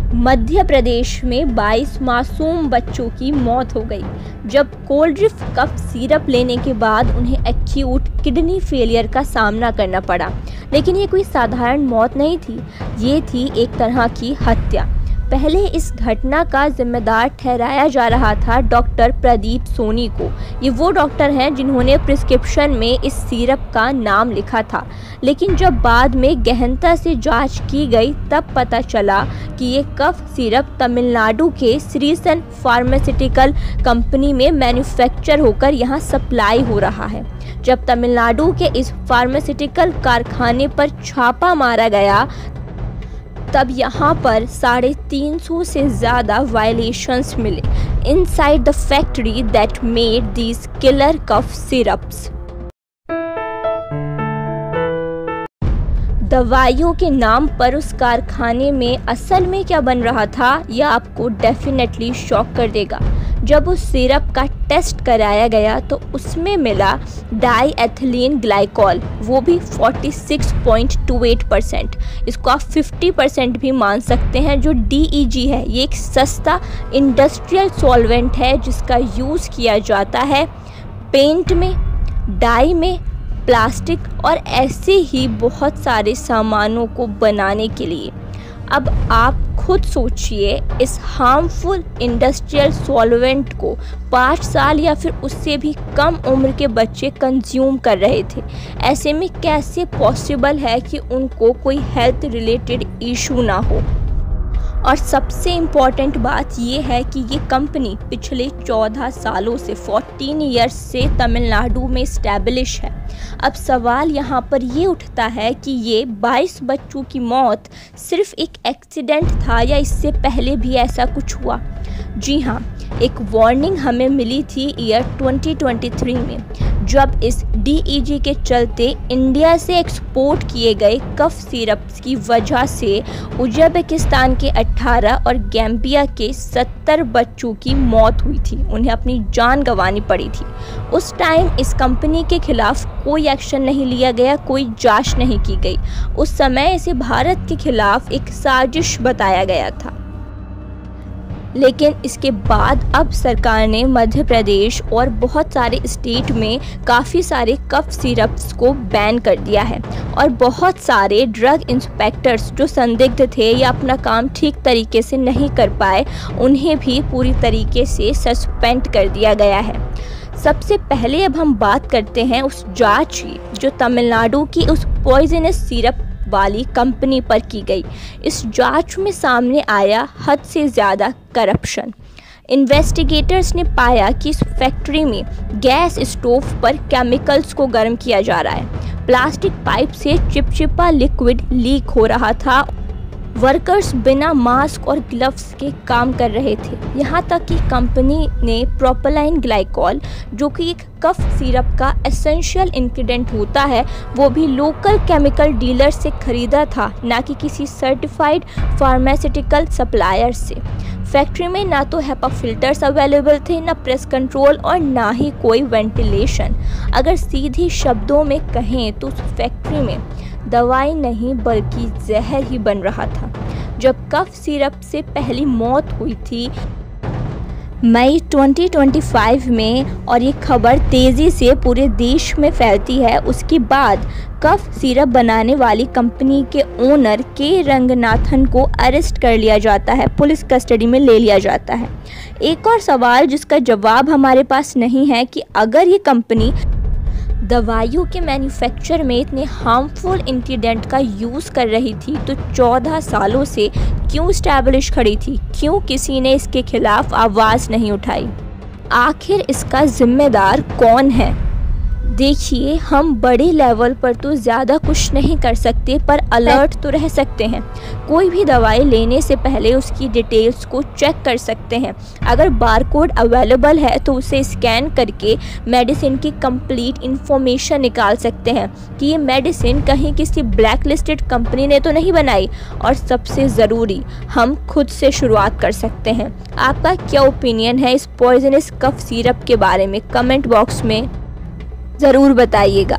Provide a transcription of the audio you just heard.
मध्य प्रदेश में 22 मासूम बच्चों की मौत हो गई जब कोल्ड कफ सिरप लेने के बाद उन्हें एक्यूट किडनी फेलियर का सामना करना पड़ा। लेकिन ये कोई साधारण मौत नहीं थी, ये थी एक तरह की हत्या। पहले इस घटना का जिम्मेदार ठहराया जा रहा था डॉक्टर प्रदीप सोनी को। ये वो डॉक्टर हैं जिन्होंने प्रिस्क्रिप्शन में इस सिरप का नाम लिखा था, लेकिन जब बाद में गहनता से जांच की गई तब पता चला कि ये कफ सिरप तमिलनाडु के श्रीसन फार्मास्यूटिकल कंपनी में मैन्युफैक्चर होकर यहाँ सप्लाई हो रहा है। जब तमिलनाडु के इस फार्मास्यूटिकल कारखाने पर छापा मारा गया तब यहाँ पर 350 से ज़्यादा वायलेशंस मिले inside the factory that made these killer cough syrups. दवाइयों के नाम पर उस कारखाने में असल में क्या बन रहा था यह आपको डेफिनेटली शॉक कर देगा। जब उस सिरप का टेस्ट कराया गया तो उसमें मिला डाई एथिलीन ग्लाइकॉल, वो भी 46.28%। इसको आप 50% भी मान सकते हैं। जो DEG है ये एक सस्ता इंडस्ट्रियल सॉल्वेंट है जिसका यूज़ किया जाता है पेंट में, डाई में, प्लास्टिक और ऐसे ही बहुत सारे सामानों को बनाने के लिए। अब आप खुद सोचिए, इस हार्मफुल इंडस्ट्रियल सॉल्वेंट को 5 साल या फिर उससे भी कम उम्र के बच्चे कंज्यूम कर रहे थे। ऐसे में कैसे पॉसिबल है कि उनको कोई हेल्थ रिलेटेड इशू ना हो। और सबसे इम्पॉर्टेंट बात ये है कि ये कंपनी पिछले 14 सालों से 14 ईयर्स से तमिलनाडु में इस्टेब्लिश है। अब सवाल यहाँ पर ये उठता है कि ये 22 बच्चों की मौत सिर्फ एक एक्सीडेंट था या इससे पहले भी ऐसा कुछ हुआ। जी हाँ, एक वार्निंग हमें मिली थी ईयर 2023 में, जब इस DEG के चलते इंडिया से एक्सपोर्ट किए गए कफ सिरप्स की वजह से उज्बेकिस्तान के 18 और गैम्बिया के 70 बच्चों की मौत हुई थी। उन्हें अपनी जान गंवानी पड़ी थी। उस टाइम इस कंपनी के खिलाफ कोई एक्शन नहीं लिया गया, कोई जांच नहीं की गई। उस समय इसे भारत के खिलाफ एक साजिश बताया गया था। लेकिन इसके बाद अब सरकार ने मध्य प्रदेश और बहुत सारे स्टेट में काफ़ी सारे कफ सिरप्स को बैन कर दिया है और बहुत सारे ड्रग इंस्पेक्टर्स जो संदिग्ध थे या अपना काम ठीक तरीके से नहीं कर पाए, उन्हें भी पूरी तरीके से सस्पेंड कर दिया गया है। सबसे पहले अब हम बात करते हैं उस जांच की जो तमिलनाडु की उस पॉइजनस सिरप वाली कंपनी पर की गई। इस जांच में सामने आया हद से ज़्यादा करप्शन। इन्वेस्टिगेटर्स ने पाया कि इस फैक्ट्री में गैस स्टोव पर केमिकल्स को गर्म किया जा रहा है, प्लास्टिक पाइप से चिपचिपा लिक्विड लीक हो रहा था, वर्कर्स बिना मास्क और ग्लव्स के काम कर रहे थे। यहाँ तक कि कंपनी ने प्रोपेलाइन ग्लाइकॉल, जो कि एक कफ सिरप का एसेंशियल इंग्रेडिएंट होता है, वो भी लोकल केमिकल डीलर से खरीदा था, ना कि किसी सर्टिफाइड फार्मास्यूटिकल सप्लायर से। फैक्ट्री में ना तो HEPA फिल्टर्स अवेलेबल थे, ना प्रेस कंट्रोल और ना ही कोई वेंटिलेशन। अगर सीधी शब्दों में कहें तो उस फैक्ट्री में दवाई नहीं बल्कि जहर ही बन रहा था। जब कफ सिरप से पहली मौत हुई थी मई 2025 में और ये खबर तेज़ी से पूरे देश में फैलती है, उसके बाद कफ सिरप बनाने वाली कंपनी के ओनर के रंगनाथन को अरेस्ट कर लिया जाता है, पुलिस कस्टडी में ले लिया जाता है। एक और सवाल जिसका जवाब हमारे पास नहीं है कि अगर ये कंपनी दवाइयों के मैन्युफैक्चर में इतने हार्मफुल इंग्रेडिएंट का यूज़ कर रही थी तो 14 सालों से क्यों इस्टेब्लिश खड़ी थी? क्यों किसी ने इसके खिलाफ आवाज़ नहीं उठाई? आखिर इसका जिम्मेदार कौन है? देखिए, हम बड़े लेवल पर तो ज़्यादा कुछ नहीं कर सकते, पर अलर्ट तो रह सकते हैं। कोई भी दवाई लेने से पहले उसकी डिटेल्स को चेक कर सकते हैं। अगर बारकोड अवेलेबल है तो उसे स्कैन करके मेडिसिन की कंप्लीट इन्फॉर्मेशन निकाल सकते हैं कि ये मेडिसिन कहीं किसी ब्लैक लिस्टेड कंपनी ने तो नहीं बनाई। और सबसे ज़रूरी, हम खुद से शुरुआत कर सकते हैं। आपका क्या ओपिनियन है इस पॉइजनस कफ सिरप के बारे में? कमेंट बॉक्स में ज़रूर बताइएगा।